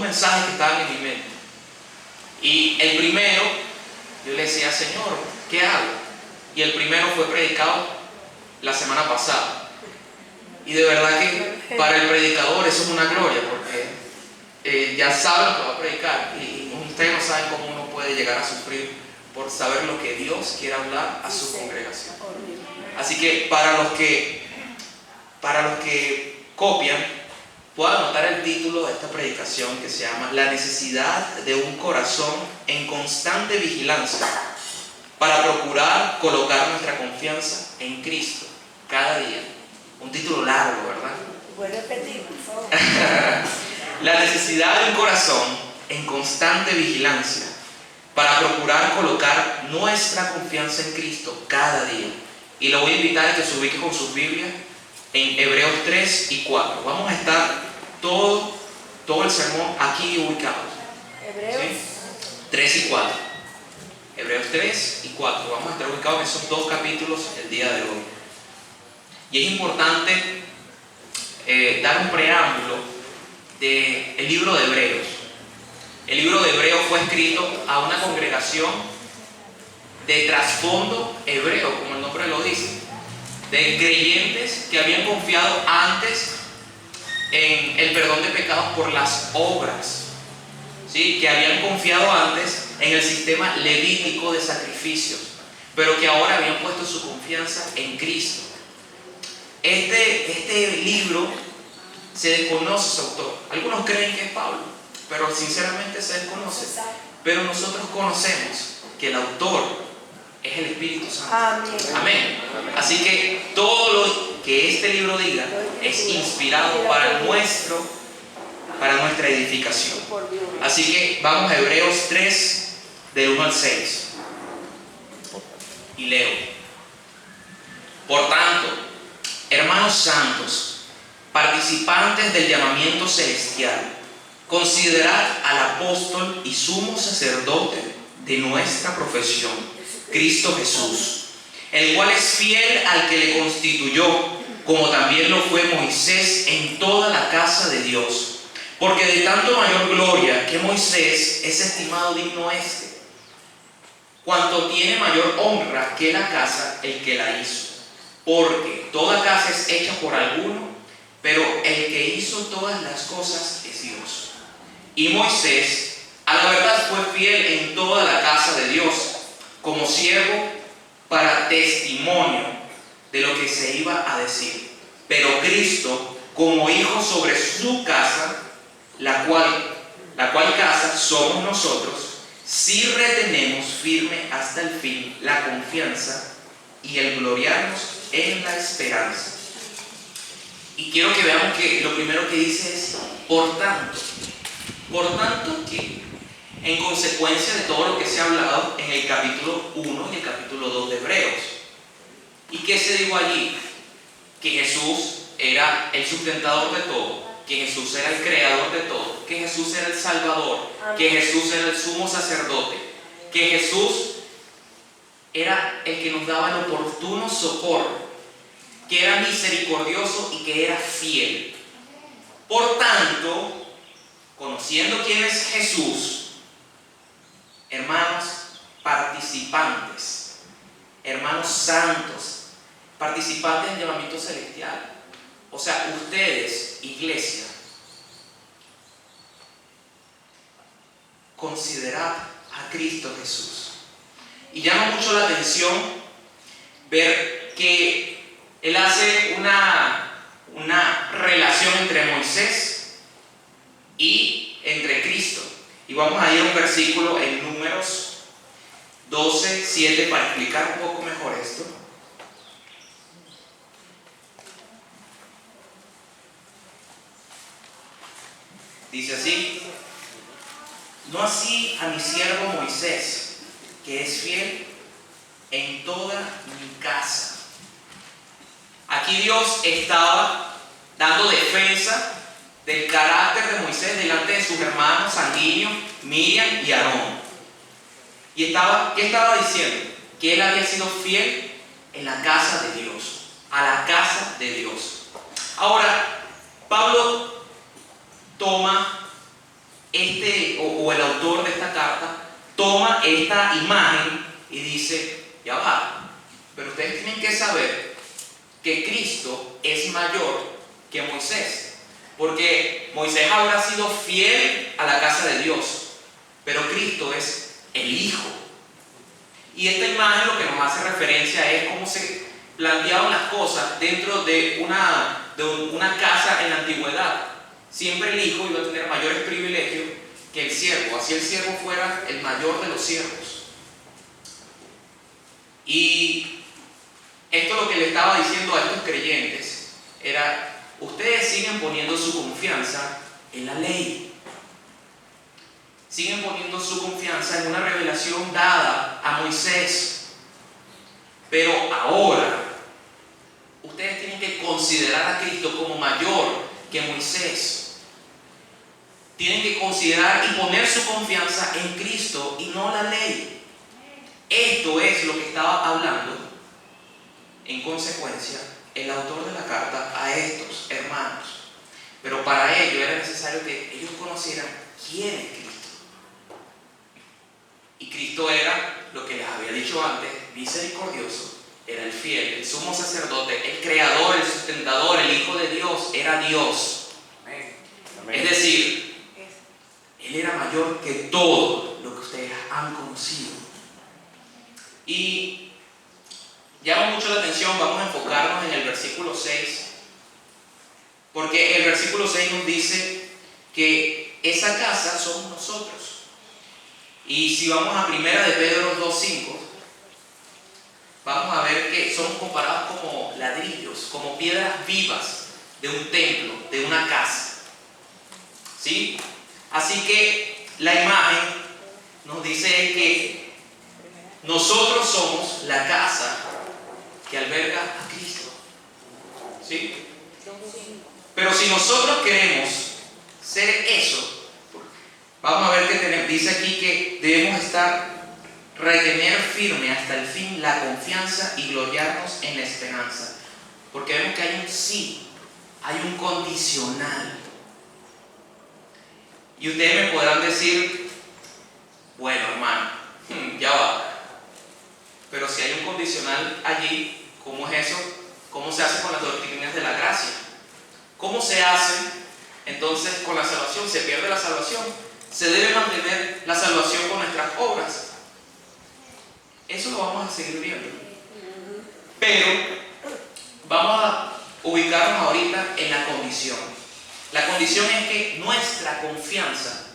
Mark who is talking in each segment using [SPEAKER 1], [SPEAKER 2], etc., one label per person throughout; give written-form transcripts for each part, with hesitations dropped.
[SPEAKER 1] mensajes que estaban en mi mente. Y el primero, yo le decía, Señor, ¿qué hago? Y el primero fue predicado la semana pasada. Y de verdad que para el predicador eso es una gloria, porque ya sabe lo que va a predicar. Y ustedes no saben cómo uno puede llegar a sufrir por saber lo que Dios quiere hablar a su congregación. Así que para los que copian, puedo anotar el título de esta predicación, que se llama La necesidad de un corazón en constante vigilancia para procurar colocar nuestra confianza en Cristo cada día. Un título largo, ¿verdad?
[SPEAKER 2] ¿Puedes repetir, por favor?
[SPEAKER 1] La necesidad de un corazón en constante vigilancia para procurar colocar nuestra confianza en Cristo cada día. Y lo voy a invitar a que se ubique con sus Biblias en Hebreos 3 y 4. Vamos a estar todo el sermón aquí ubicados.
[SPEAKER 2] Hebreos,
[SPEAKER 1] ¿Sí? 3 y 4. Hebreos 3 y 4. Vamos a estar ubicados en esos dos capítulos el día de hoy. Y es importante dar un preámbulo del libro de Hebreos. El libro de Hebreos fue escrito a una congregación de trasfondo hebreo, como el nombre lo dice, de creyentes que habían confiado antes en el perdón de pecados por las obras, ¿sí? Que habían confiado antes en el sistema levítico de sacrificios, pero que ahora habían puesto su confianza en Cristo. Este libro se desconoce su autor. Algunos creen que es Pablo, pero sinceramente se desconoce. Pero nosotros conocemos que el autor es el Espíritu Santo.
[SPEAKER 2] amén.
[SPEAKER 1] Amén. Así que todo lo que este libro diga es inspirado para nuestra edificación.
[SPEAKER 2] Por Dios.
[SPEAKER 1] Así que vamos a Hebreos 3, del 1 al 6. Y leo. Por tanto, hermanos santos, participantes del llamamiento celestial, considerad al apóstol y sumo sacerdote de nuestra profesión, Cristo Jesús, el cual es fiel al que le constituyó, como también lo fue Moisés en toda la casa de Dios. Porque de tanto mayor gloria que Moisés es estimado digno este, cuanto tiene mayor honra que la casa el que la hizo. Porque toda casa es hecha por alguno, pero el que hizo todas las cosas es Dios. Y Moisés, a la verdad, fue fiel en toda la casa de Dios, como siervo para testimonio de lo que se iba a decir. Pero Cristo, como hijo sobre su casa, la cual casa somos nosotros, si retenemos firme hasta el fin la confianza y el gloriarnos en la esperanza. Y quiero que veamos que lo primero que dice es por tanto que en consecuencia de todo lo que se ha hablado en el capítulo 1 y el capítulo 2 de Hebreos. ¿Y qué se dijo allí? Que Jesús era el sustentador de todo, que Jesús era el creador de todo, que Jesús era el Salvador, que Jesús era el sumo sacerdote, que Jesús era el que nos daba el oportuno socorro, que era misericordioso y que era fiel. Por tanto, conociendo quién es Jesús, hermanos participantes, hermanos santos, participantes del llamamiento celestial, o sea, ustedes, iglesia, considerad a Cristo Jesús. Y llama mucho la atención ver que Él hace una relación entre Moisés y entre Cristo. Y vamos a ir a un versículo en Números 12, 7 para explicar un poco mejor esto. Dice así: no así a mi siervo Moisés, que es fiel en toda mi casa. Aquí Dios estaba dando defensa del carácter de Moisés delante de sus hermanos sanguíneos, Miriam y Aarón. ¿Y qué estaba diciendo? Que él había sido fiel en la casa de Dios, a la casa de Dios. Ahora, Pablo toma o el autor de esta carta toma esta imagen y dice, ya va, pero ustedes tienen que saber que Cristo es mayor que Moisés, porque Moisés habrá sido fiel a la casa de Dios, pero Cristo es el Hijo. Y esta imagen lo que nos hace referencia es cómo se planteaban las cosas dentro de una casa en la antigüedad. Siempre el hijo iba a tener mayores privilegios que el siervo, así el siervo fuera el mayor de los siervos. Y esto lo que le estaba diciendo a estos creyentes era, ustedes siguen poniendo su confianza en la ley, siguen poniendo su confianza en una revelación dada a Moisés, pero ahora ustedes tienen que considerar a Cristo como mayor que Moisés. Tienen que considerar y poner su confianza en Cristo y no la ley. Esto es lo que estaba hablando, en consecuencia, el autor de la carta a estos hermanos. Pero para ello era necesario que ellos conocieran quién es Cristo. Y Cristo era, lo que les había dicho antes, misericordioso, era el fiel, el sumo sacerdote, el creador, el sustentador, el Hijo de Dios, era Dios. Amén. Es decir, Él era mayor que todo lo que ustedes han conocido. Y llama mucho la atención, vamos a enfocarnos en el versículo 6, porque el versículo 6 nos dice que esa casa somos nosotros. Y si vamos a 1 de Pedro 2:5, vamos a ver que somos comparados como ladrillos, como piedras vivas de un templo, de una casa. ¿Sí? Así que la imagen nos dice que nosotros somos la casa que alberga a Cristo. ¿Sí? Pero si nosotros queremos ser eso, vamos a ver que dice aquí que debemos retener firme hasta el fin la confianza y gloriarnos en la esperanza. Porque vemos que hay un sí, hay un condicional. Y ustedes me podrán decir, bueno, hermano, ya va. Pero si hay un condicional allí, ¿cómo es eso? ¿Cómo se hace con las doctrinas de la gracia? ¿Cómo se hace entonces con la salvación? ¿Se pierde la salvación? ¿Se debe mantener la salvación con nuestras obras? Eso lo vamos a seguir viendo. Pero vamos a ubicarnos ahorita en la condición. La condición es que nuestra confianza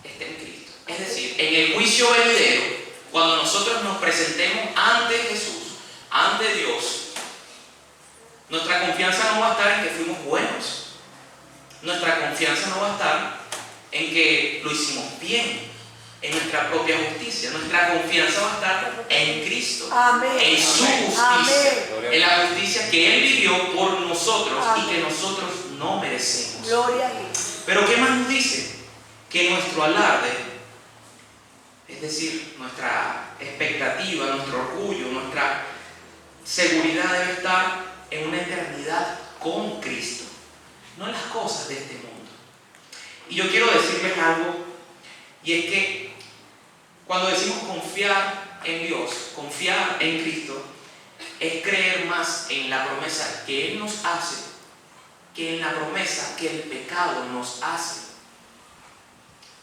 [SPEAKER 1] esté en Cristo. Es decir, en el juicio venidero, cuando nosotros nos presentemos ante Jesús, ante Dios, nuestra confianza no va a estar en que fuimos buenos. Nuestra confianza no va a estar en que lo hicimos bien, en nuestra propia justicia. Nuestra confianza va a estar en Cristo.
[SPEAKER 2] Amén.
[SPEAKER 1] En su justicia.
[SPEAKER 2] Amén.
[SPEAKER 1] En la justicia que Él vivió por nosotros.
[SPEAKER 2] Amén.
[SPEAKER 1] Y que nosotros no merecemos.
[SPEAKER 2] Gloria a Dios.
[SPEAKER 1] Pero ¿qué más nos dice? Que nuestro alarde, es decir, nuestra expectativa, nuestro orgullo, nuestra seguridad debe estar en una eternidad con Cristo, no en las cosas de este mundo. Y yo quiero decirles algo, y es que cuando decimos confiar en Dios, confiar en Cristo, es creer más en la promesa que Él nos hace que en la promesa que el pecado nos hace.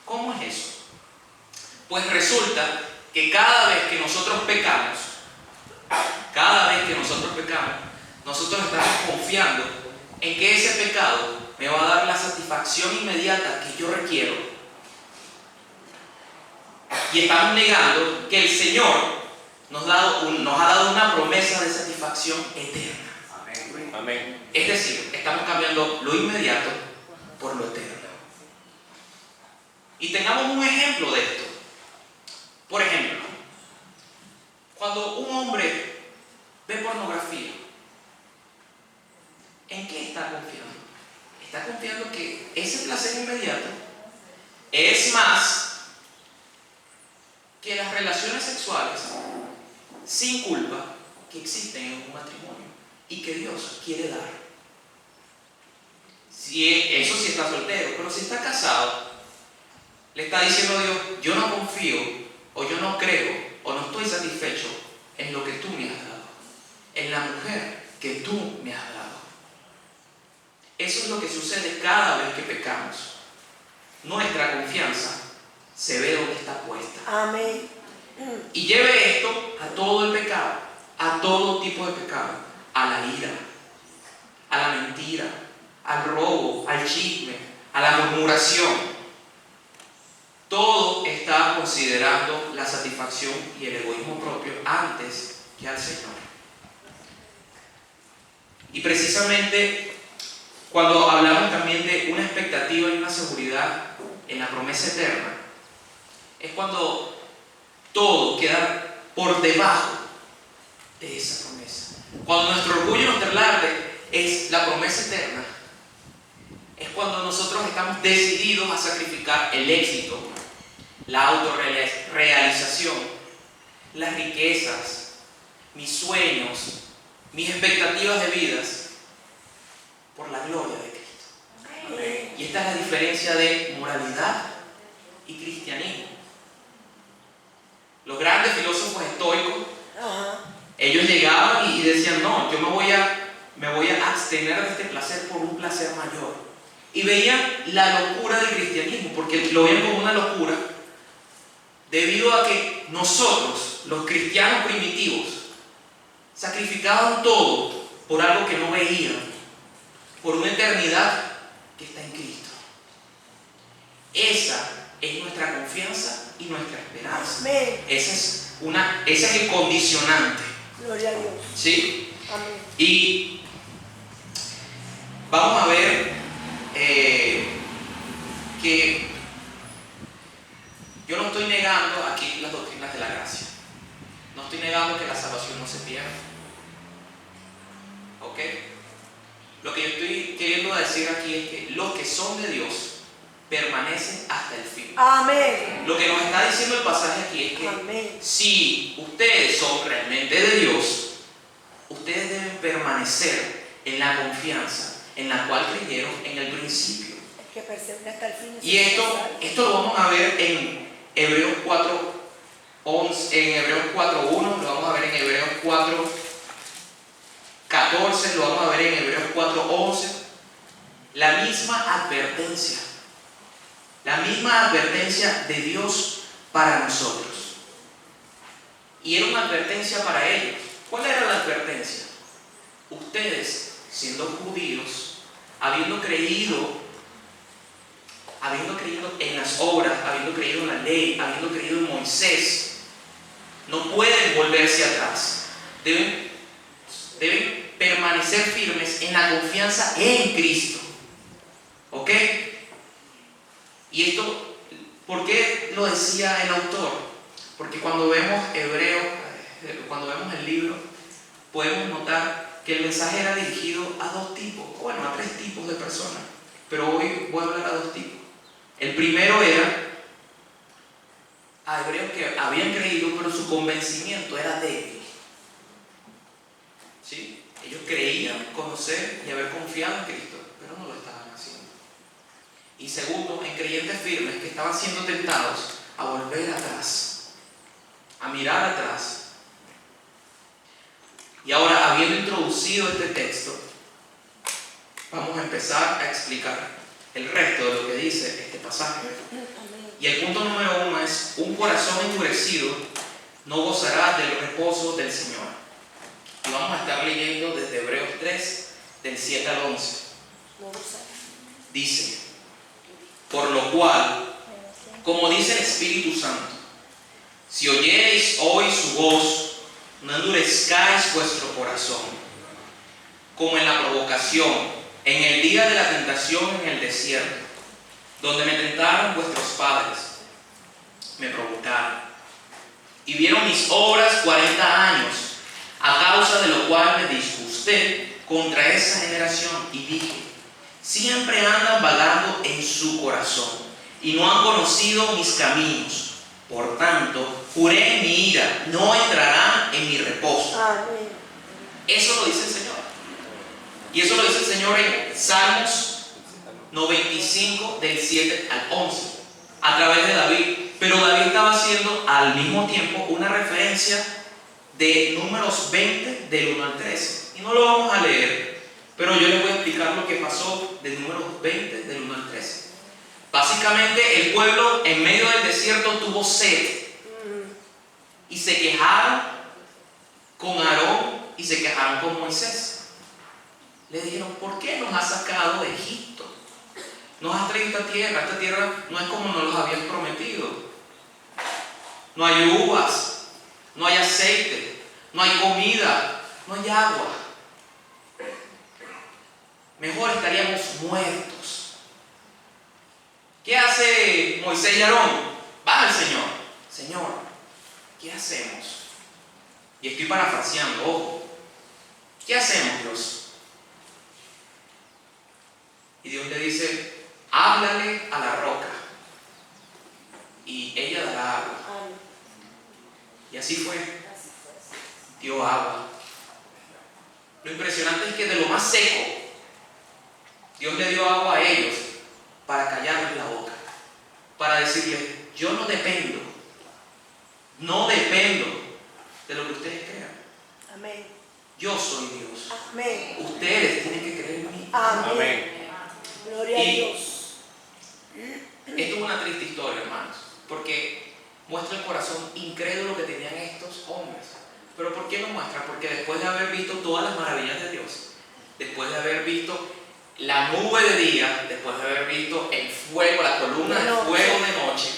[SPEAKER 1] ¿Cómo es eso? Pues resulta que cada vez que nosotros pecamos, nosotros estamos confiando en que ese pecado me va a dar la satisfacción inmediata que yo requiero. Y estamos negando que el Señor nos ha dado una promesa de satisfacción eterna. Amén. Amén. Es decir, estamos cambiando lo inmediato por lo eterno. Y tengamos un ejemplo de esto. Por ejemplo, cuando un hombre ve pornografía, ¿en qué está confiando? Está confiando que ese placer inmediato es más que las relaciones sexuales sin culpa que existen en un matrimonio y que Dios quiere dar. Eso sí está soltero, pero si está casado, Le está diciendo a Dios, yo no confío, o yo no creo, o no estoy satisfecho en lo que tú me has dado, en la mujer que tú me has dado. Eso es lo que sucede cada vez que pecamos. Nuestra confianza se ve donde está puesta.
[SPEAKER 2] Amén.
[SPEAKER 1] Y lleve esto a todo el pecado, a todo tipo de pecado, a la ira, a la mentira, al robo, al chisme, a la murmuración. Todo está considerando la satisfacción y el egoísmo propio antes que al Señor. Y precisamente cuando hablamos también de una expectativa y una seguridad en la promesa eterna, es cuando todo queda por debajo de esa promesa. Cuando nuestro orgullo y nuestro alarde es la promesa eterna, es cuando nosotros estamos decididos a sacrificar el éxito, la autorrealización, las riquezas, mis sueños, mis expectativas de vidas por la gloria de Cristo. Y esta es la diferencia de moralidad y cristianismo. Los grandes filósofos estoicos, ellos llegaban y decían, no, yo me voy a abstener de este placer por un placer mayor. Y veían la locura del cristianismo, porque lo veían como una locura, debido a que nosotros, los cristianos primitivos, sacrificaban todo por algo que no veían, por una eternidad que está en Cristo. Esa es nuestra confianza y nuestra esperanza.
[SPEAKER 2] Amén.
[SPEAKER 1] Ese es el condicionante.
[SPEAKER 2] Gloria a Dios.
[SPEAKER 1] ¿Sí?
[SPEAKER 2] Amén.
[SPEAKER 1] Y vamos a ver que yo no estoy negando aquí las doctrinas de la gracia. No estoy negando que la salvación no se pierda. ¿Ok? Lo que yo estoy queriendo decir aquí es que los que son de Dios permanecen hasta el fin.
[SPEAKER 2] Amén.
[SPEAKER 1] Lo que nos está diciendo el pasaje aquí es que
[SPEAKER 2] Amén.
[SPEAKER 1] si ustedes son realmente de Dios, ustedes deben permanecer en la confianza en la cual creyeron en el principio.
[SPEAKER 2] El que persevera hasta el fin.
[SPEAKER 1] Y esto lo vamos a ver en Hebreos 4:11, en Hebreos 4:1, lo vamos a ver en Hebreos 4:14, lo vamos a ver en Hebreos 4:11. La misma advertencia de Dios para nosotros. Y era una advertencia para ellos. ¿Cuál era la advertencia? Ustedes, siendo judíos, habiendo creído en las obras, habiendo creído en la ley, habiendo creído en Moisés, no pueden volverse atrás. Deben permanecer firmes en la confianza en Cristo. ¿Ok? Y esto, ¿por qué lo decía el autor? Porque cuando vemos Hebreos, cuando vemos el libro, podemos notar que el mensaje era dirigido a dos tipos, bueno, a tres tipos de personas, pero hoy voy a hablar a dos tipos. El primero era a hebreos que habían creído, pero su convencimiento era débil. ¿Sí? Ellos creían conocer y haber confiado en Cristo, pero no lo estaban haciendo. Y segundo, en creyentes firmes que estaban siendo tentados a volver atrás, a mirar atrás. Y ahora, habiendo introducido este texto, vamos a empezar a explicar el resto de lo que dice este pasaje. Y el punto número 1 es: un corazón endurecido no gozará del reposo del Señor. Y vamos a estar leyendo desde Hebreos 3, del 7 al 11. Dice: por lo cual, como dice el Espíritu Santo, si oyereis hoy su voz, no endurezcáis vuestro corazón, como en la provocación, en el día de la tentación en el desierto, donde me tentaron vuestros padres, me provocaron, y vieron mis obras 40 años, a causa de lo cual me disgusté contra esa generación, y dije: siempre andan vagando en su corazón, y no han conocido mis caminos. Por tanto, juré en mi ira, no entrarán en mi reposo.
[SPEAKER 2] Amén.
[SPEAKER 1] Eso lo dice el Señor. Y eso lo dice el Señor en Salmos 95, del 7 al 11. a través de David, pero David estaba haciendo al mismo tiempo una referencia de Números 20 del 1 al 13. Y no lo vamos a leer, pero yo les voy a explicar lo que pasó de Números 20 del 1 al 13. Básicamente el pueblo en medio del desierto tuvo sed y se quejaron con Aarón y se quejaron con Moisés. Le dijeron: ¿por qué nos has sacado de Egipto? Nos has traído esta tierra no es como nos los habías prometido. No hay uvas, no hay aceite, no hay comida, no hay agua. Mejor estaríamos muertos. ¿Qué hace Moisés y Aarón? Va al Señor: Señor, ¿qué hacemos? Y estoy parafraseando, ojo. ¿Qué hacemos, Dios? Y Dios le dice: háblale a la roca y ella dará agua. Y así fue. Dio agua. Lo impresionante es que de lo más seco, Dios le dio agua a ellos para callarles la boca, para decirles: yo no dependo de lo que ustedes crean.
[SPEAKER 2] Amén.
[SPEAKER 1] Yo soy Dios.
[SPEAKER 2] Amén.
[SPEAKER 1] Ustedes tienen que creer en mí.
[SPEAKER 2] Amén. Gloria a Dios.
[SPEAKER 1] Esto es una triste historia, hermanos, porque muestra el corazón incrédulo que tenían estos hombres. ¿Pero por qué lo muestra? Porque después de haber visto todas las maravillas de Dios, después de haber visto la nube de día, después de haber visto el fuego, la columna de fuego de noche,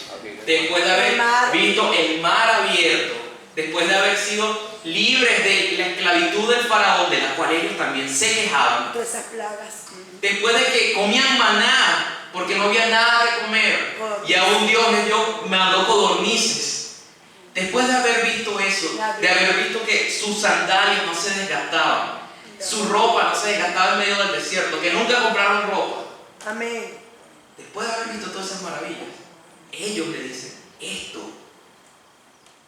[SPEAKER 1] después de haber visto el mar abierto, después de haber sido libres de la esclavitud del faraón, de la cual ellos también se quejaban,
[SPEAKER 2] Todas esas plagas.
[SPEAKER 1] después de que comían maná porque no había nada de comer y aún Dios les mandó codornices, después de haber visto eso, de haber visto que sus sandalias no se desgastaban, su ropa no se desgastaba en medio del desierto, que nunca compraron ropa,
[SPEAKER 2] Amén.
[SPEAKER 1] después de haber visto todas esas maravillas, ellos le dicen esto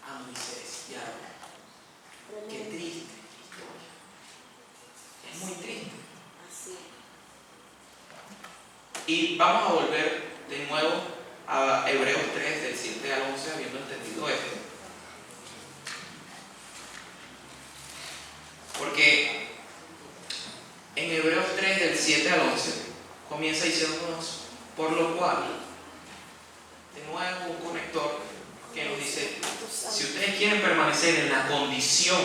[SPEAKER 1] a Moisés y a Aarón. Qué triste historia. Es muy triste. Y vamos a volver de nuevo a Hebreos 3, del 7 al 11, habiendo entendido esto. Porque en Hebreos 3, del 7 al 11, comienza diciéndonos: por lo cual, de nuevo un conector que nos dice: si ustedes quieren permanecer en la condición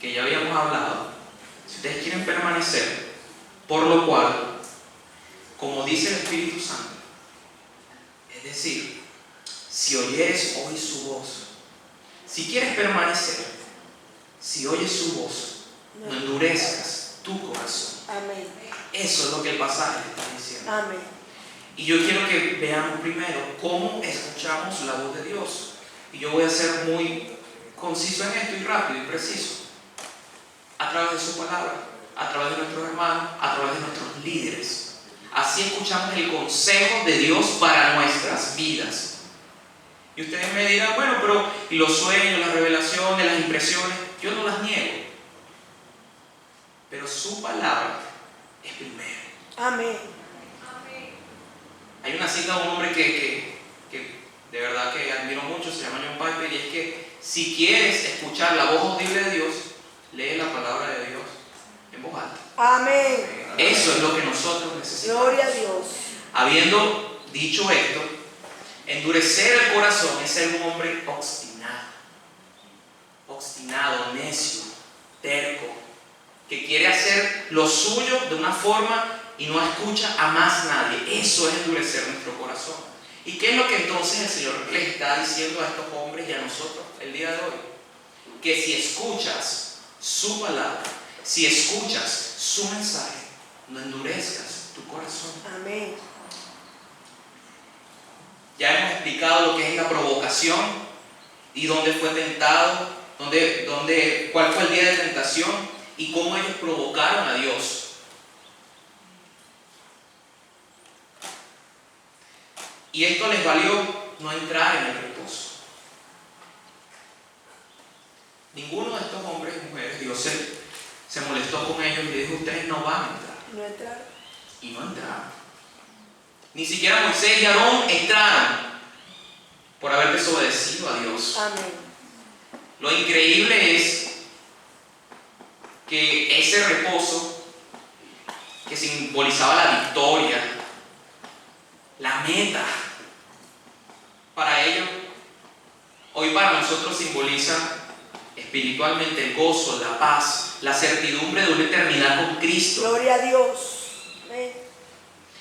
[SPEAKER 1] que ya habíamos hablado, si ustedes quieren permanecer, por lo cual, como dice el Espíritu Santo, es decir, si oyeres hoy su voz, si quieres permanecer, si oyes su voz, no endurezcas tu corazón.
[SPEAKER 2] Amén.
[SPEAKER 1] Eso es lo que el pasaje está diciendo.
[SPEAKER 2] Amén.
[SPEAKER 1] Y yo quiero que veamos primero cómo escuchamos la voz de Dios. Y yo voy a ser muy conciso en esto y rápido y preciso. A través de su palabra, a través de nuestros hermanos, a través de nuestros líderes. Así escuchamos el consejo de Dios para nuestras vidas. Y ustedes me dirán: bueno, pero ¿y los sueños, las revelaciones, las impresiones? Yo no las niego. Pero su palabra es primero.
[SPEAKER 2] Amén.
[SPEAKER 1] Hay una cita de un hombre que de verdad que admiro mucho, se llama John Piper, y es que si quieres escuchar la voz audible de Dios, lee la palabra de Dios en voz alta.
[SPEAKER 2] Amén.
[SPEAKER 1] Eso es lo que nosotros necesitamos.
[SPEAKER 2] Gloria a Dios.
[SPEAKER 1] Habiendo dicho esto, endurecer el corazón es ser un hombre obstinado, necio, terco, que quiere hacer lo suyo de una forma y no escucha a más nadie. Eso es endurecer nuestro corazón. ¿Y qué es lo que entonces el Señor les está diciendo a estos hombres y a nosotros el día de hoy? Que si escuchas su palabra, si escuchas su mensaje, no endurezcas tu corazón.
[SPEAKER 2] Amén.
[SPEAKER 1] Ya hemos explicado lo que es la provocación y dónde fue tentado, cuál fue el día de tentación y cómo ellos provocaron a Dios. Y esto les valió no entrar en el reposo. Ninguno de estos hombres y mujeres, Dios se molestó con ellos y le dijo: ustedes no van a entrar.
[SPEAKER 2] No entrar.
[SPEAKER 1] Y no entraron. Ni siquiera Moisés y Aarón entraron. por haber desobedecido a Dios.
[SPEAKER 2] Amén.
[SPEAKER 1] Lo increíble es que ese reposo que simbolizaba la victoria, la meta, para ellos, hoy para nosotros simboliza espiritualmente el gozo, la paz, la certidumbre de una eternidad con Cristo.
[SPEAKER 2] Gloria a Dios. Amén.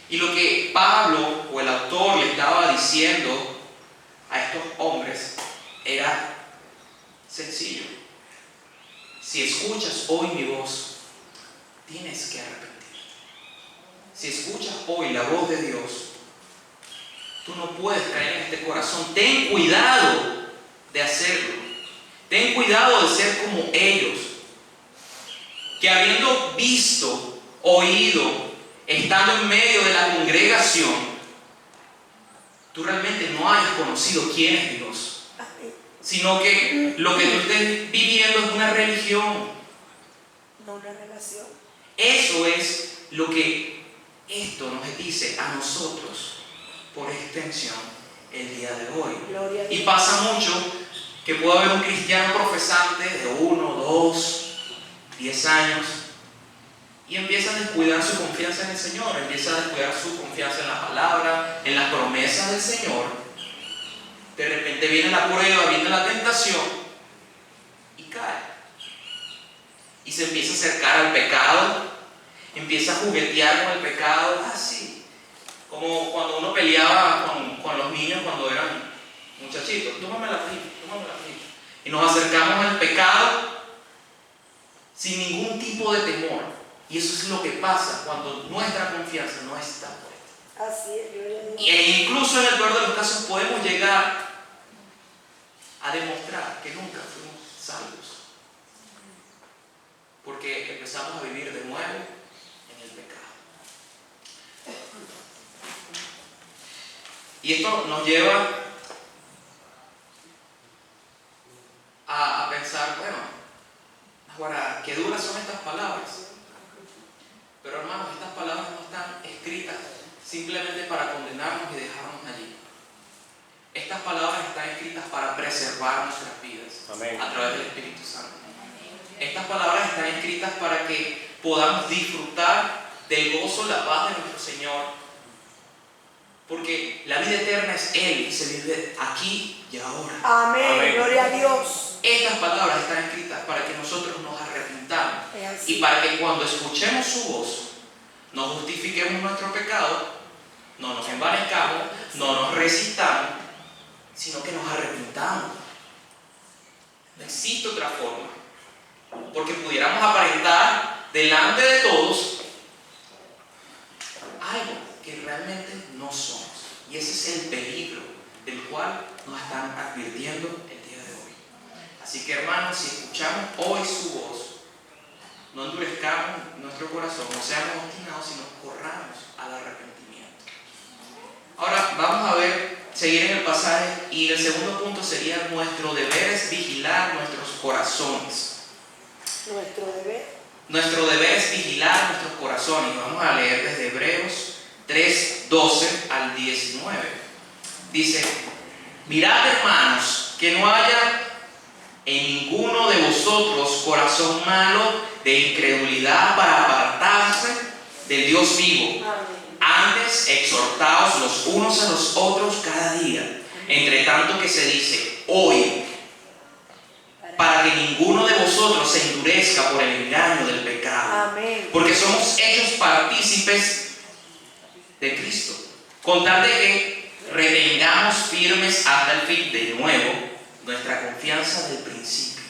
[SPEAKER 1] Y lo que Pablo o el autor le estaba diciendo a estos hombres era sencillo. Si escuchas hoy mi voz, tienes que arrepentirte. Si escuchas hoy la voz de Dios, tú no puedes caer en este corazón. Ten cuidado de hacerlo. Ten cuidado de ser como ellos, que habiendo visto, oído, estando en medio de la congregación, tú realmente no hayas conocido quién es Dios,
[SPEAKER 2] Amén.
[SPEAKER 1] sino que lo que tú estés viviendo es una religión.
[SPEAKER 2] No una relación.
[SPEAKER 1] Eso es lo que esto nos dice a nosotros, por extensión, el día de hoy.
[SPEAKER 2] Gloria a
[SPEAKER 1] Y
[SPEAKER 2] Dios.
[SPEAKER 1] pasa mucho que puede haber un cristiano profesante de 1, 2, 10 años y empieza a descuidar su confianza en el Señor, empieza a descuidar su confianza en la palabra, en las promesas del Señor. De repente viene la prueba, viene la tentación y cae. Y se empieza a acercar al pecado, empieza a juguetear con el pecado, así. Como cuando uno peleaba con los niños cuando eran muchachitos. Tómame la fría. Y nos acercamos al pecado sin ningún tipo de temor. Y eso es lo que pasa cuando nuestra confianza no está puesta.
[SPEAKER 2] Así es, gloria a Dios.
[SPEAKER 1] E incluso en el peor de los casos podemos llegar a demostrar que nunca fuimos salvos. Porque empezamos a vivir de nuevo en el pecado. Y esto nos lleva a pensar, bueno, ahora, qué duras son estas palabras. Pero hermanos, estas palabras no están escritas simplemente para condenarnos y dejarnos allí. Estas palabras están escritas para preservar nuestras vidas.
[SPEAKER 3] Amén.
[SPEAKER 1] A través del Espíritu Santo. Estas palabras están escritas para que podamos disfrutar del gozo, la paz de nuestro Señor. Porque la vida eterna es Él y se vive aquí y ahora.
[SPEAKER 2] Amén.
[SPEAKER 3] Amén.
[SPEAKER 2] Gloria a Dios.
[SPEAKER 1] Estas palabras están escritas para que nosotros nos arrepintamos
[SPEAKER 2] Es así.
[SPEAKER 1] y para que cuando escuchemos su voz, no justifiquemos nuestro pecado, no nos envanezcamos, no nos resistamos, sino que nos arrepintamos. No existe otra forma, porque pudiéramos aparentar delante de todos algo que realmente no somos. Y ese es el peligro del cual nos están advirtiendo el día de hoy. Así que hermanos, si escuchamos hoy su voz, no endurezcamos nuestro corazón, no seamos obstinados, sino corramos al arrepentimiento. Ahora vamos a seguir en el pasaje, y el segundo punto sería: nuestro deber es vigilar nuestros corazones.
[SPEAKER 2] Nuestro deber.
[SPEAKER 1] Nuestro deber es vigilar nuestros corazones. Vamos a leer desde Hebreos 3, 12 al 19. Dice: mirad, hermanos, que no haya en ninguno de vosotros corazón malo de incredulidad para apartarse del Dios vivo.
[SPEAKER 2] Amén.
[SPEAKER 1] Antes, exhortaos los unos a los otros cada día, entre tanto que se dice hoy, para que ninguno de vosotros se endurezca por el engaño del pecado.
[SPEAKER 2] Amén.
[SPEAKER 1] Porque somos hechos partícipes de Cristo, con tal de que retengamos firmes hasta el fin, de nuevo, nuestra confianza del principio.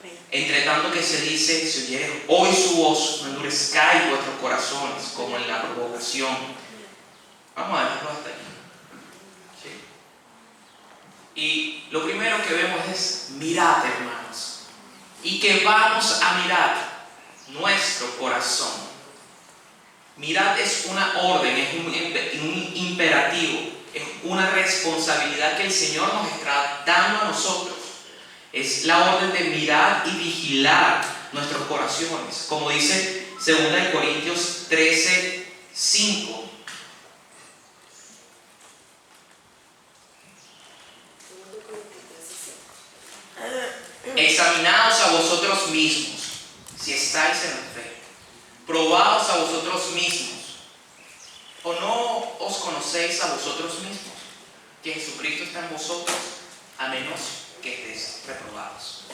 [SPEAKER 2] Amén.
[SPEAKER 1] Entre tanto que se dice, si oyeres hoy su voz, no endurezcáis vuestros corazones como en la provocación. Vamos a dejarlo hasta aquí. ¿Sí? Y lo primero que vemos es: mirad, hermanos. Y que vamos a mirar nuestro corazón. Mirad es una orden, es un imperativo, es una responsabilidad que el Señor nos está dando a nosotros. Es la orden de mirar y vigilar nuestros corazones, como dice 2 Corintios 13, 5. examinaos a vosotros mismos si estáis en la fe. Probaos a vosotros mismos. ¿O no os conocéis a vosotros mismos? Que Jesucristo está en vosotros, a menos que estéis reprobados.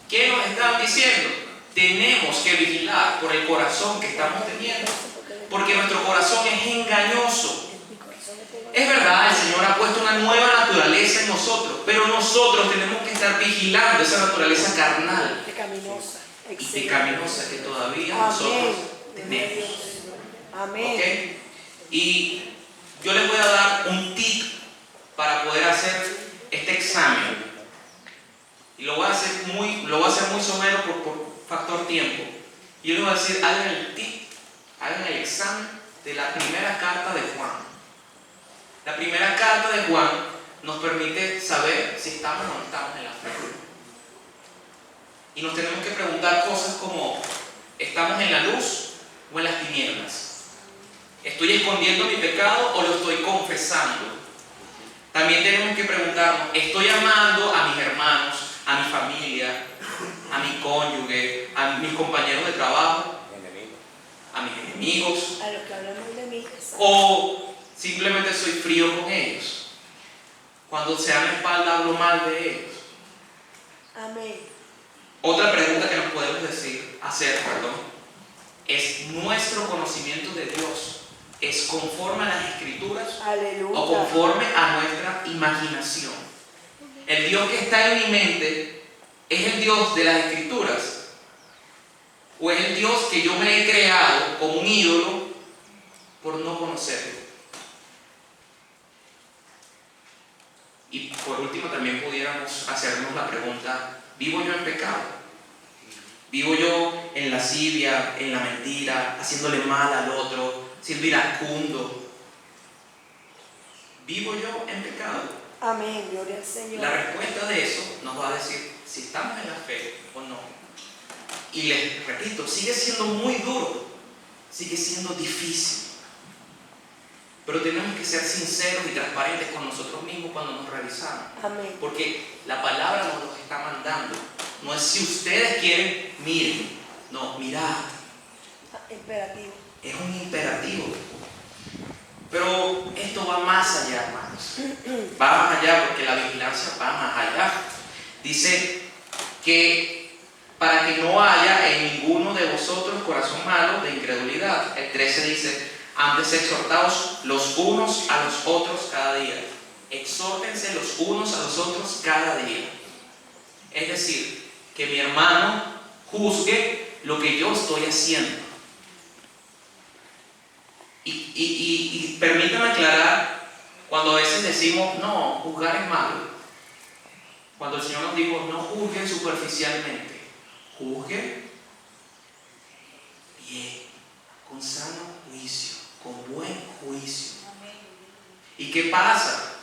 [SPEAKER 1] ¿Qué nos están diciendo? Tenemos que vigilar por el corazón que estamos teniendo, porque nuestro corazón es engañoso. Es verdad, el Señor ha puesto una nueva naturaleza en nosotros, pero nosotros tenemos que estar vigilando esa naturaleza carnal y pecaminosa que todavía nosotros tenemos.
[SPEAKER 2] Amén.
[SPEAKER 1] ¿Okay? Y yo les voy a dar un tip para poder hacer este examen. Y lo voy a hacer muy somero por factor tiempo. Y yo les voy a decir, hagan el tip, hagan el examen de la primera carta de Juan. La primera carta de Juan nos permite saber si estamos o no estamos en la fe. Y nos tenemos que preguntar cosas como, ¿estamos en la luz o en las tinieblas? ¿Estoy escondiendo mi pecado o lo estoy confesando? También tenemos que preguntarnos, ¿estoy amando a mis hermanos, a mi familia, a mi cónyuge, a mis compañeros de trabajo, a mis enemigos?
[SPEAKER 2] A los que hablan mal de mí.
[SPEAKER 1] ¿O simplemente soy frío con ellos? Cuando se dan la espalda hablo mal de ellos.
[SPEAKER 2] Amén.
[SPEAKER 1] Otra pregunta que nos podemos hacer, es nuestro conocimiento de Dios. ¿Es conforme a las Escrituras?
[SPEAKER 2] Aleluya.
[SPEAKER 1] ¿O conforme a nuestra imaginación? El Dios que está en mi mente es el Dios de las Escrituras, o es el Dios que yo me he creado como un ídolo por no conocerlo. Y por último también pudiéramos hacernos la pregunta, ¿vivo yo en pecado? ¿Vivo yo en lascivia, en la mentira, haciéndole mal al otro, siendo iracundo? ¿Vivo yo en pecado?
[SPEAKER 2] Amén, gloria al Señor.
[SPEAKER 1] La respuesta de eso nos va a decir si estamos en la fe o no. Y les repito, sigue siendo muy duro, sigue siendo difícil. Pero tenemos que ser sinceros y transparentes con nosotros mismos cuando nos revisamos.
[SPEAKER 2] Amén.
[SPEAKER 1] Porque la palabra nos los está mandando. No es si ustedes quieren, miren. No, mirad.
[SPEAKER 2] Imperativo.
[SPEAKER 1] Es un imperativo. Pero esto va más allá, hermanos. Va más allá porque la vigilancia va más allá. Dice que para que no haya en ninguno de vosotros corazón malo de incredulidad. El 13 dice, antes exhortaos los unos a los otros cada día. Exhórtense los unos a los otros cada día. Es decir, que mi hermano juzgue lo que yo estoy haciendo. Y permítame aclarar, cuando a veces decimos, no, juzgar es malo. Cuando el Señor nos dijo, no juzguen superficialmente, juzguen bien, con sano juicio, con buen juicio. ¿Y qué pasa?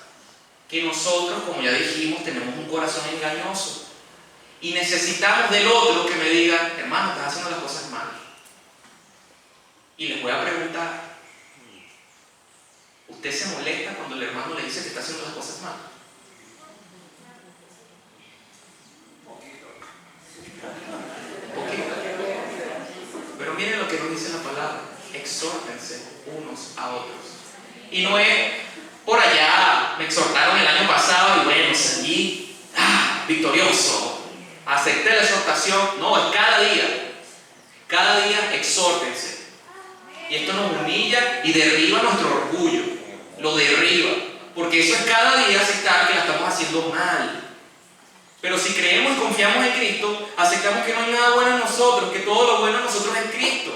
[SPEAKER 1] Que nosotros, como ya dijimos, tenemos un corazón engañoso y necesitamos del otro que me diga, hermano, estás haciendo las cosas mal. Y les voy a preguntar, ¿usted se molesta cuando el hermano le dice que está haciendo las cosas mal? Poquito. Pero miren lo que nos dice la palabra, exhórtense unos a otros. Y no es por allá, me exhortaron el año pasado y bueno, salí victorioso, acepté la exhortación. No, es cada día exhórtense. Y esto nos humilla y derriba nuestro orgullo, lo derriba, porque eso es cada día aceptar que la estamos haciendo mal. Pero si creemos y confiamos en Cristo, aceptamos que no hay nada bueno en nosotros, que todo lo bueno en nosotros es Cristo.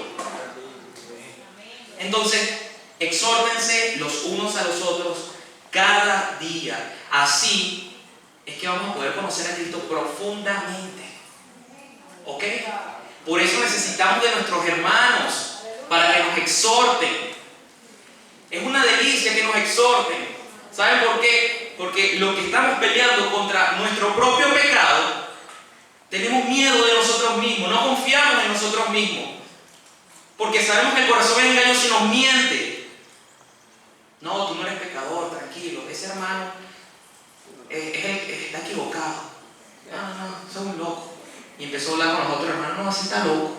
[SPEAKER 1] Entonces, exhórtense los unos a los otros cada día. Así es que vamos a poder conocer a Cristo profundamente. ¿Ok? Por eso necesitamos de nuestros hermanos para que nos exhorten. Es una delicia que nos exhorten. ¿Saben por qué? Porque lo que estamos peleando contra nuestro propio pecado, tenemos miedo de nosotros mismos, no confiamos en nosotros mismos. Porque sabemos que el corazón es engañoso y nos miente. No, tú no eres pecador, tranquilo. Ese hermano está equivocado. No. y empezó a hablar con los otros hermanos. No, ese está loco.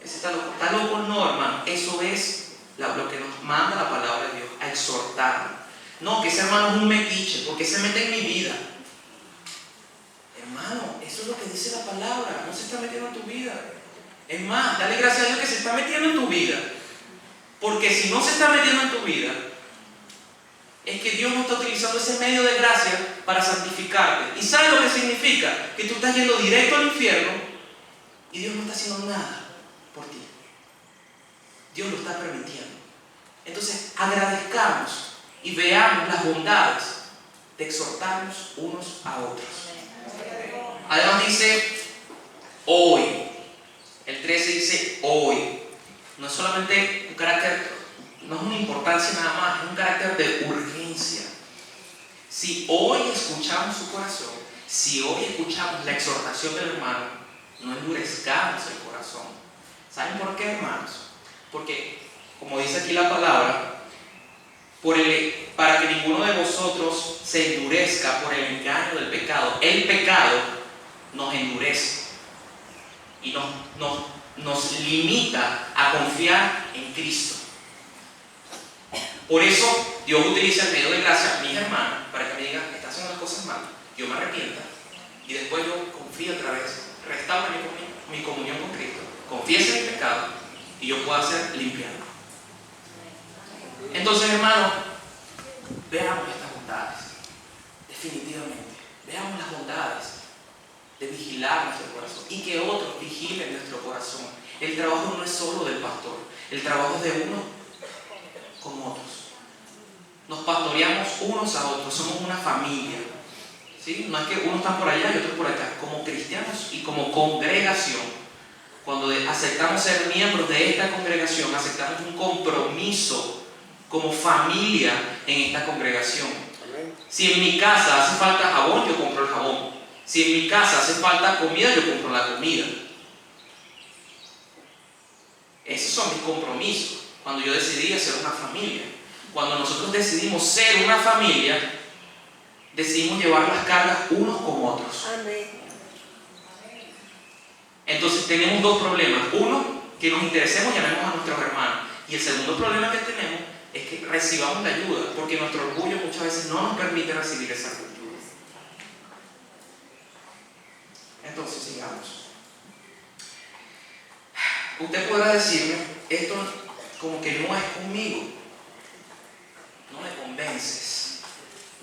[SPEAKER 1] Ese está loco. Está loco, no, hermano. Eso es lo que nos manda la palabra de Dios, a exhortarnos. No, que ese hermano es un metiche, porque se mete en mi vida. Hermano, eso es lo que dice la palabra. No se está metiendo en tu vida. Es más, dale gracias a Dios que se está metiendo en tu vida. Porque si no se está metiendo en tu vida, es que Dios no está utilizando ese medio de gracia para santificarte. ¿Y sabes lo que significa? Que tú estás yendo directo al infierno y Dios no está haciendo nada por ti. Dios lo está permitiendo. Entonces, agradezcamos y veamos las bondades de exhortarnos unos a otros. Además dice, hoy. El 13 dice, hoy. No es solamente un carácter, no es una importancia nada más, es un carácter de urgencia. Si hoy escuchamos su corazón, si hoy escuchamos la exhortación del hermano, no endurezcamos el corazón. ¿Saben por qué, hermanos? Porque, como dice aquí la palabra, para que ninguno de vosotros se endurezca por el engaño del pecado. El pecado nos endurece y nos limita a confiar en Cristo. Por eso Dios utiliza el medio de gracia, mis hermanos, para que me digan, estás haciendo las cosas mal, yo me arrepienta y después yo confío otra vez, restauro mi comunión con Cristo, confieso mi pecado y yo pueda ser limpiado. Entonces, hermanos, veamos estas bondades, definitivamente, veamos las bondades de vigilar nuestro corazón y que otros vigilen nuestro corazón. El trabajo no es solo del pastor, el trabajo es de uno con otros. Nos pastoreamos unos a otros, somos una familia, ¿sí? No es que unos están por allá y otros por acá. Como cristianos y como congregación, cuando aceptamos ser miembros de esta congregación, aceptamos un compromiso como familia en esta congregación. Si en mi casa hace falta jabón, yo compro el jabón. Si en mi casa hace falta comida, yo compro la comida. Esos son mis compromisos. Cuando yo decidí hacer una familia, cuando nosotros decidimos ser una familia, decidimos llevar las cargas unos con otros.
[SPEAKER 2] Amén.
[SPEAKER 1] Entonces tenemos dos problemas. Uno, que nos interesemos y llamemos a nuestros hermanos. Y el segundo problema que tenemos es que recibamos la ayuda, porque nuestro orgullo muchas veces no nos permite recibir esa ayuda. Entonces sigamos. Usted podrá decirme, esto como que no es conmigo, no me convences,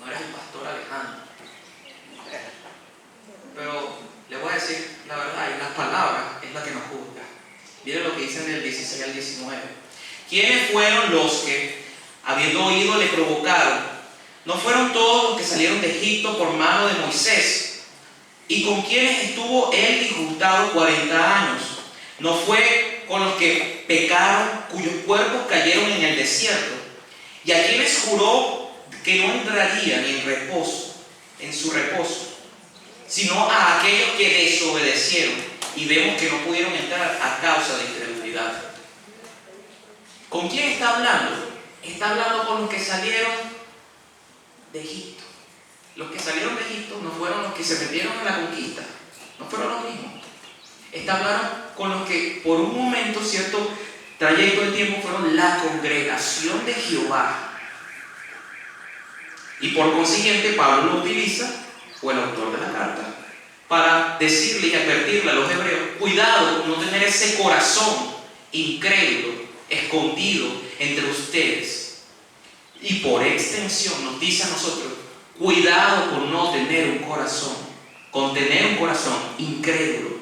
[SPEAKER 1] no eres el pastor Alejandro. Pero le voy a decir la verdad, y las palabras es la que nos juzga. Miren lo que dicen del 16 al 19. ¿Quiénes fueron los que, habiendo oído, le provocaron? ¿No fueron todos los que salieron de Egipto por mano de Moisés? ¿Y con quienes estuvo él disgustado 40 años? ¿No fue con los que pecaron, cuyos cuerpos cayeron en el desierto? ¿Y a quienes juró que no entrarían en su reposo, sino a aquellos que desobedecieron? Y vemos que no pudieron entrar a causa de incredulidad. ¿Con quién está hablando? Está hablando con los que salieron de Egipto. Los que salieron de Egipto no fueron los que se metieron en la conquista, no fueron los mismos. Está hablando con los que por un momento, cierto trayecto de tiempo, fueron la congregación de Jehová. Y por consiguiente Pablo lo utiliza, o el autor de la carta, para decirle y advertirle a los hebreos, cuidado con no tener ese corazón incrédulo, escondido entre ustedes. Y por extensión nos dice a nosotros, cuidado con no tener un corazón, con tener un corazón incrédulo,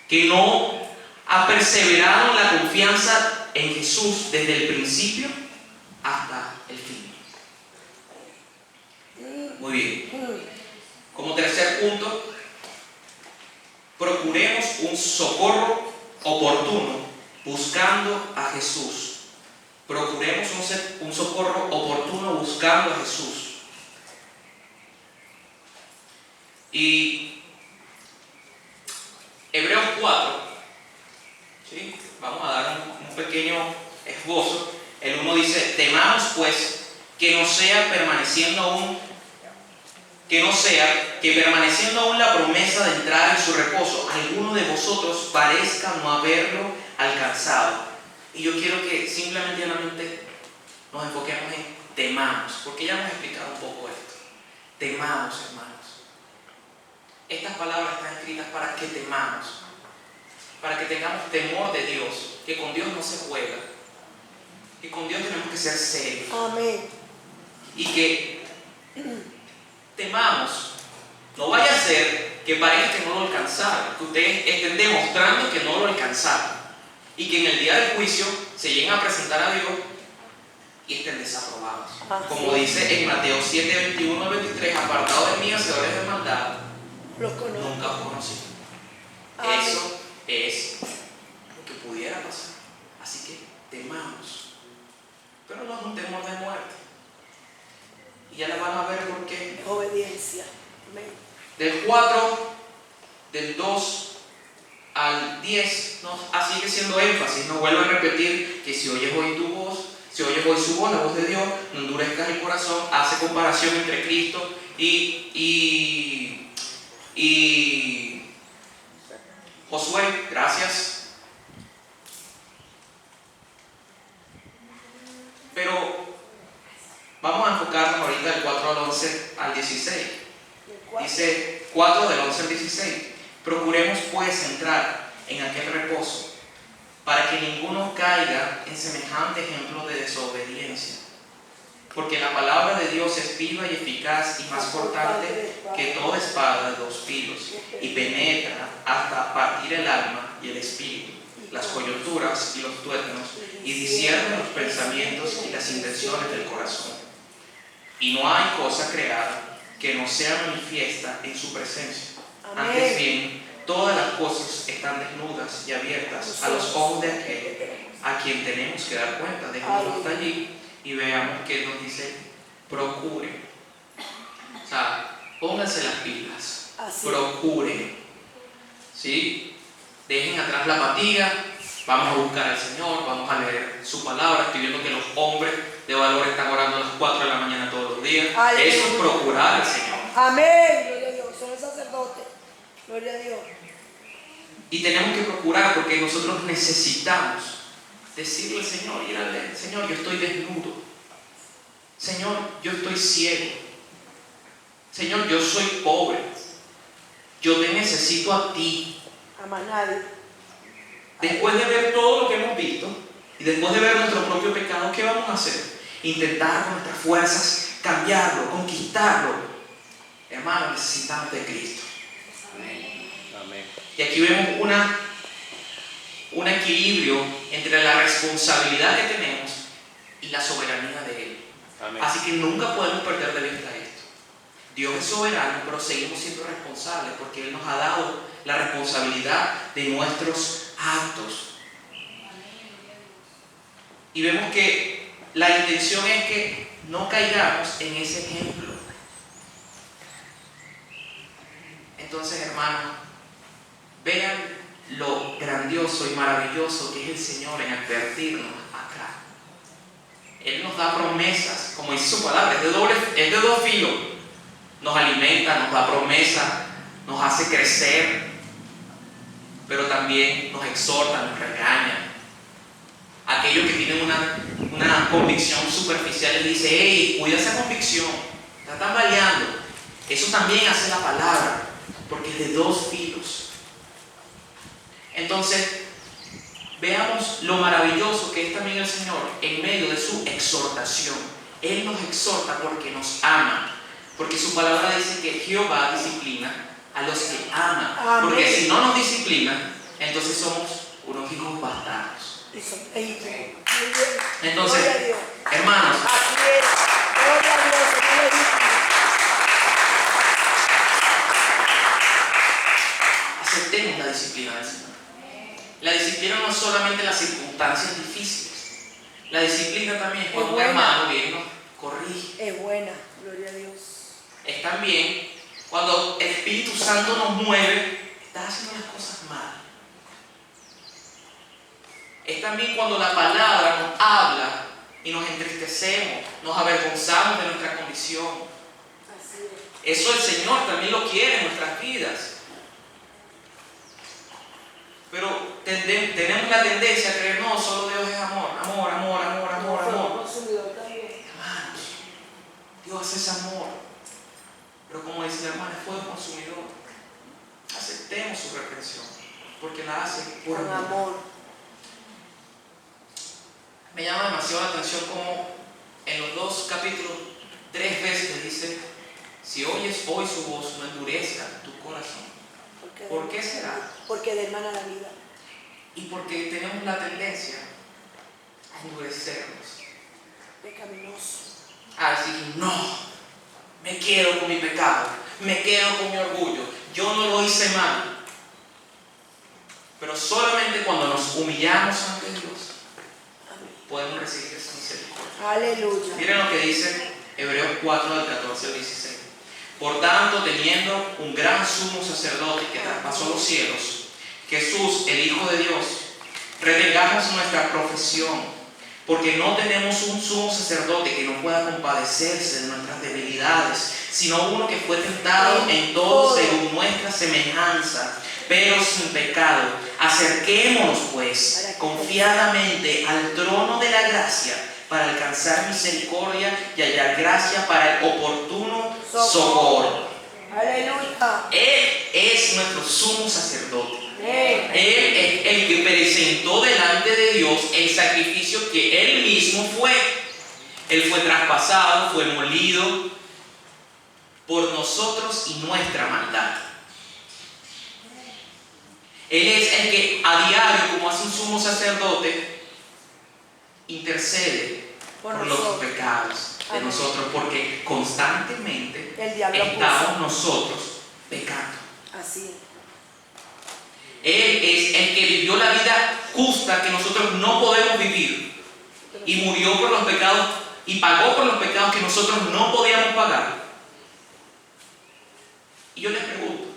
[SPEAKER 1] que no ha perseverado en la confianza en Jesús desde el principio hasta el fin. Muy bien. Como tercer punto, procuremos un socorro oportuno buscando a Jesús. Procuremos un socorro oportuno buscando a Jesús. Y Hebreos 4, ¿sí? Vamos a dar un pequeño esbozo. El 1 dice, temamos pues que no sea permaneciendo aún que no sea que permaneciendo aún la promesa de entrar en su reposo, alguno de vosotros parezca no haberlo alcanzado. Y yo quiero que simplemente nos enfoquemos en temamos, porque ya hemos explicado un poco esto. Temamos, hermanos. Estas palabras están escritas para que temamos, para que tengamos temor de Dios, que con Dios no se juega, que con Dios tenemos que ser serios.
[SPEAKER 2] Amén.
[SPEAKER 1] Y que temamos, no vaya a ser que parezca que no lo alcanzaron, que ustedes estén demostrando que no lo alcanzaron y que en el día del juicio se lleguen a presentar a Dios y estén desaprobados. Como dice en Mateo 7, 21 al 23, apartado de mí, hacedores de maldad,
[SPEAKER 2] Los conozco.
[SPEAKER 1] nunca os conocí.
[SPEAKER 2] Amén.
[SPEAKER 1] Eso es lo que pudiera pasar. Así que temamos, pero no es un temor de muerte. Y ya la van a ver por qué.
[SPEAKER 2] Es obediencia. Amén.
[SPEAKER 1] Del 4, del 2 al 10, sigue siendo énfasis. Nos vuelve a repetir que si oyes hoy tu voz, si oyes hoy su voz, la voz de Dios, no endurezcas el corazón. Hace comparación entre Cristo y Josué. Gracias. Pero vamos a enfocarnos ahorita del 4 al 11 al 16. Dice 4 del 11 al 16. Procuremos pues entrar en aquel reposo, para que ninguno caiga en semejante ejemplo de desobediencia. Porque la palabra de Dios es viva y eficaz y más cortante que toda espada de dos filos, y penetra hasta partir el alma y el espíritu, las coyunturas y los tuétanos, y discierne los pensamientos y las intenciones del corazón. Y no hay cosa creada que no sea manifiesta en su presencia. Antes bien, todas las cosas están desnudas y abiertas a los ojos de aquel a quien tenemos que dar cuenta. Dejémoslo hasta allí y veamos qué nos dice. Procuren. O sea, pónganse las pilas. Procuren. ¿Sí? Dejen atrás la apatía. Vamos a buscar al Señor, vamos a leer su palabra. Estoy viendo que los hombres de valor están orando a las 4 de la mañana todos los días.
[SPEAKER 2] Aleluya.
[SPEAKER 1] Eso es procurar al Señor.
[SPEAKER 2] Amén. Gloria a Dios. Son los sacerdotes. Gloria a Dios.
[SPEAKER 1] Y tenemos que procurar porque nosotros necesitamos decirle al Señor, ir al Él: Señor, yo estoy desnudo. Señor, yo estoy ciego. Señor, yo soy pobre. Yo te necesito a ti.
[SPEAKER 2] A más nadie.
[SPEAKER 1] Después de ver todo lo que hemos visto y después de ver nuestro propio pecado, ¿qué vamos a hacer? Intentar con nuestras fuerzas cambiarlo, conquistarlo. Hermanos, necesitamos de Cristo.
[SPEAKER 3] Amén.
[SPEAKER 1] Y aquí vemos un equilibrio entre la responsabilidad que tenemos y la soberanía de Él.
[SPEAKER 3] Amén.
[SPEAKER 1] Así que nunca podemos perder de vista esto. Dios es soberano, pero seguimos siendo responsables porque Él nos ha dado la responsabilidad de nuestros actos. Y vemos que la intención es que no caigamos en ese ejemplo. Entonces, hermanos, vean lo grandioso y maravilloso que es el Señor en advertirnos acá. Él nos da promesas, como dice su palabra, es de dos filos. Nos alimenta, nos da promesa, nos hace crecer, pero también nos exhorta, nos regaña. Aquellos que tienen una convicción superficial les dice: hey, cuida esa convicción, la están tambaleando. Eso también hace la palabra, porque es de dos filos. Entonces, veamos lo maravilloso que es también el Señor en medio de su exhortación. Él nos exhorta porque nos ama, porque su palabra dice que Jehová disciplina a los que ama.
[SPEAKER 2] Amén.
[SPEAKER 1] Porque si no nos disciplina, entonces somos unos hijos bastardos. Entonces,
[SPEAKER 2] Gloria a Dios.
[SPEAKER 1] hermanos,
[SPEAKER 2] Así es. Gloria a Dios. Señor legítimo.
[SPEAKER 1] aceptemos la disciplina del Señor. La disciplina no es solamente las circunstancias difíciles. La disciplina también es cuando un hermano viene y nos corrige.
[SPEAKER 2] Es buena. Gloria a Dios.
[SPEAKER 1] Es también cuando el Espíritu Santo nos mueve, estás haciendo las cosas mal. Es también cuando la palabra nos habla y nos entristecemos, nos avergonzamos de nuestra condición.
[SPEAKER 2] Así es.
[SPEAKER 1] Eso el Señor también lo quiere en nuestras vidas. Pero tenemos la tendencia a creer, no, solo Dios es amor, amor, amor, amor, amor, amor. Hermanos, Dios es amor. Pero como dice la hermana, es fuego consumidor. Aceptemos su reprensión, porque la hace por amor. Me llama demasiado la atención como en los 2 capítulos 3 veces dice: si oyes hoy su voz, no endurezca tu corazón. ¿Por qué será?
[SPEAKER 2] Porque de hermana la vida.
[SPEAKER 1] Y porque tenemos la tendencia a endurecernos,
[SPEAKER 2] Pecaminoso.
[SPEAKER 1] a decir, no, me quedo con mi pecado, me quedo con mi orgullo, yo no lo hice mal. Pero solamente cuando nos humillamos ante Dios podemos recibir esa misericordia.
[SPEAKER 2] Aleluya.
[SPEAKER 1] Miren lo que dice Hebreos 4, del 14 al 16. Por tanto, teniendo un gran sumo sacerdote que traspasó los cielos, Jesús, el Hijo de Dios, retengamos nuestra profesión, porque no tenemos un sumo sacerdote que no pueda compadecerse de nuestras debilidades, sino uno que fue tentado en todo según nuestra semejanza, pero sin pecado. Acerquémonos pues confiadamente al trono de la gracia para alcanzar misericordia y hallar gracia para el oportuno socorro.
[SPEAKER 2] Aleluya.
[SPEAKER 1] Él es nuestro sumo sacerdote.
[SPEAKER 2] Amén.
[SPEAKER 1] Él es el que presentó delante de Dios el sacrificio que Él mismo fue. Él fue traspasado, fue molido por nosotros y nuestra maldad. Él es el que a diario, como hace un sumo sacerdote, intercede por los pecados de nosotros, porque constantemente estamos nosotros pecando.
[SPEAKER 2] Así es.
[SPEAKER 1] Él es el que vivió la vida justa que nosotros no podemos vivir y murió por los pecados y pagó por los pecados que nosotros no podíamos pagar. Y yo les pregunto,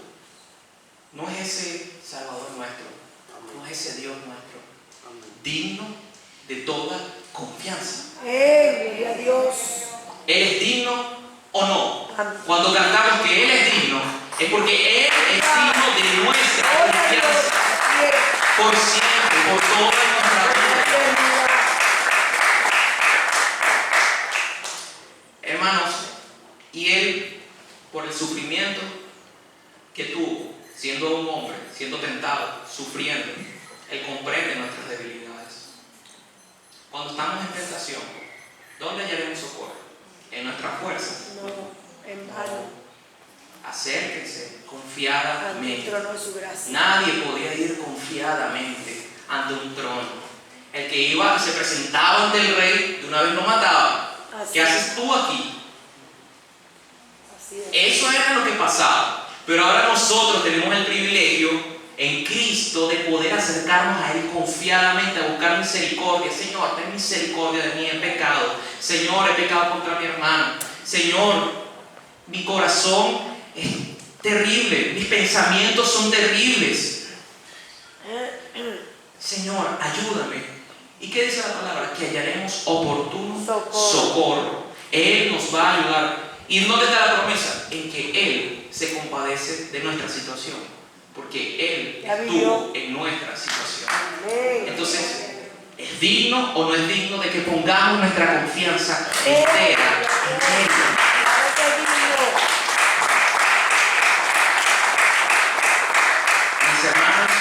[SPEAKER 1] ¿no es ese Salvador nuestro, no es ese Dios nuestro digno de toda confianza?
[SPEAKER 2] Gloria a Dios.
[SPEAKER 1] ¿Él es digno o no?
[SPEAKER 2] Amén.
[SPEAKER 1] Cuando cantamos que Él es digno, es porque Él es digno de nuestra confianza por siempre, por toda nuestra vida. Hermanos, y Él, por el sufrimiento que tuvo, siendo un hombre, siendo tentado, sufriendo, Él comprende nuestras debilidades. Cuando estamos en tentación, ¿dónde hallaremos socorro? ¿En nuestra fuerza?
[SPEAKER 2] No, en vano.
[SPEAKER 1] Acérquense
[SPEAKER 2] Ante el
[SPEAKER 1] confiadamente.
[SPEAKER 2] trono de su gracia.
[SPEAKER 1] Nadie podía ir confiadamente ante un trono. El que iba y se presentaba ante el rey, de una vez lo mataba. ¿Qué haces tú aquí?
[SPEAKER 2] Así es.
[SPEAKER 1] Eso era lo que pasaba. Pero ahora nosotros tenemos el privilegio en Cristo de poder acercarnos a Él confiadamente, a buscar misericordia. Señor, ten misericordia de mí, he pecado. Señor, he pecado contra mi hermano. Señor, mi corazón es terrible, mis pensamientos son terribles. Señor, ayúdame. ¿Y qué dice la palabra? Que hallaremos oportuno socorro. Él nos va a ayudar. ¿Y dónde está la promesa? En que Él se compadece de nuestra situación, porque Él estuvo en nuestra situación. Entonces, ¿es digno o no es digno de que pongamos nuestra confianza entera en Él? Mis hermanos,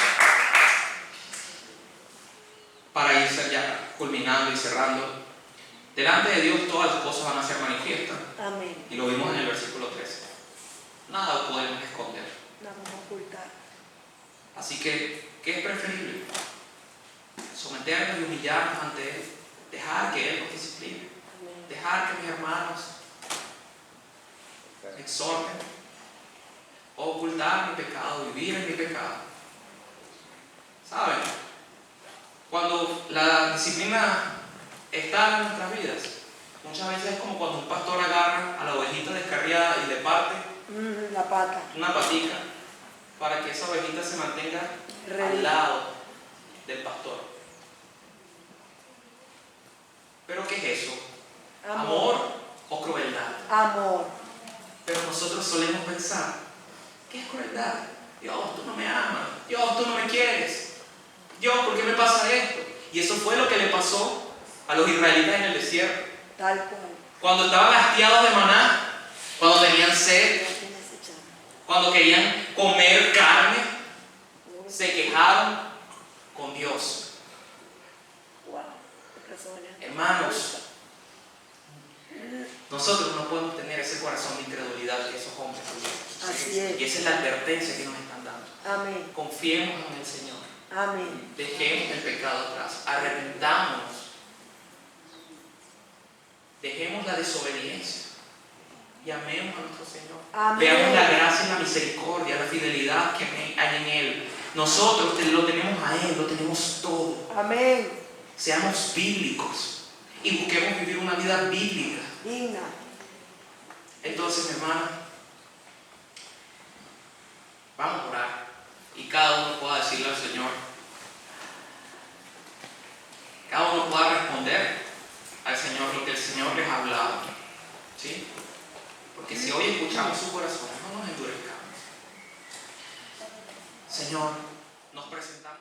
[SPEAKER 1] para ir ya culminando y cerrando, delante de Dios todas las cosas van a ser manifiestas.
[SPEAKER 2] Amén.
[SPEAKER 1] Y lo vimos en el versículo 13. Nada podemos esconder.
[SPEAKER 2] Nada vamos a ocultar.
[SPEAKER 1] Así que, ¿qué es preferible? Someternos y humillarnos ante Él. Dejar que Él nos discipline.
[SPEAKER 2] Amén.
[SPEAKER 1] Dejar que mis hermanos me exhorten. O ocultar mi pecado, vivir en mi pecado. ¿Saben? Cuando la disciplina está en nuestras vidas, muchas veces es como cuando un pastor agarra a la ovejita descarriada y le parte
[SPEAKER 2] La pata.
[SPEAKER 1] una patica para que esa ovejita se mantenga al lado del pastor. ¿Pero qué es eso? ¿Amor o crueldad?
[SPEAKER 2] Amor.
[SPEAKER 1] Pero nosotros solemos pensar, ¿qué es crueldad? Dios, tú no me amas. Dios, tú no me quieres. Dios, ¿por qué me pasa esto? Y eso fue lo que le pasó a los israelitas en el desierto.
[SPEAKER 2] Tal cual.
[SPEAKER 1] Cuando estaban hastiados de maná, cuando tenían sed,
[SPEAKER 2] Ya tienes echado.
[SPEAKER 1] cuando querían comer carne, se quejaron con Dios.
[SPEAKER 2] Wow. Personas.
[SPEAKER 1] Hermanos, nosotros no podemos tener ese corazón de incredulidad que esos hombres tuvieron.
[SPEAKER 2] Así es.
[SPEAKER 1] Y esa es la advertencia que nos están dando.
[SPEAKER 2] Amén.
[SPEAKER 1] Confiemos en el Señor.
[SPEAKER 2] Amén.
[SPEAKER 1] Dejemos el pecado atrás. Arrepentámonos. Dejemos la desobediencia. Y amemos a nuestro Señor.
[SPEAKER 2] Amén.
[SPEAKER 1] Veamos la gracia y la misericordia, la fidelidad que hay en Él. Nosotros lo tenemos a Él, lo tenemos todo.
[SPEAKER 2] Amén.
[SPEAKER 1] Seamos bíblicos y busquemos vivir una vida bíblica.
[SPEAKER 2] Digna.
[SPEAKER 1] Entonces, mi hermana, vamos a orar y cada uno pueda decirle al Señor, cada uno pueda responder al Señor lo que el Señor les ha hablado, ¿sí? Porque si hoy escuchamos su corazón, no nos endurezcamos. Señor, nos presentamos.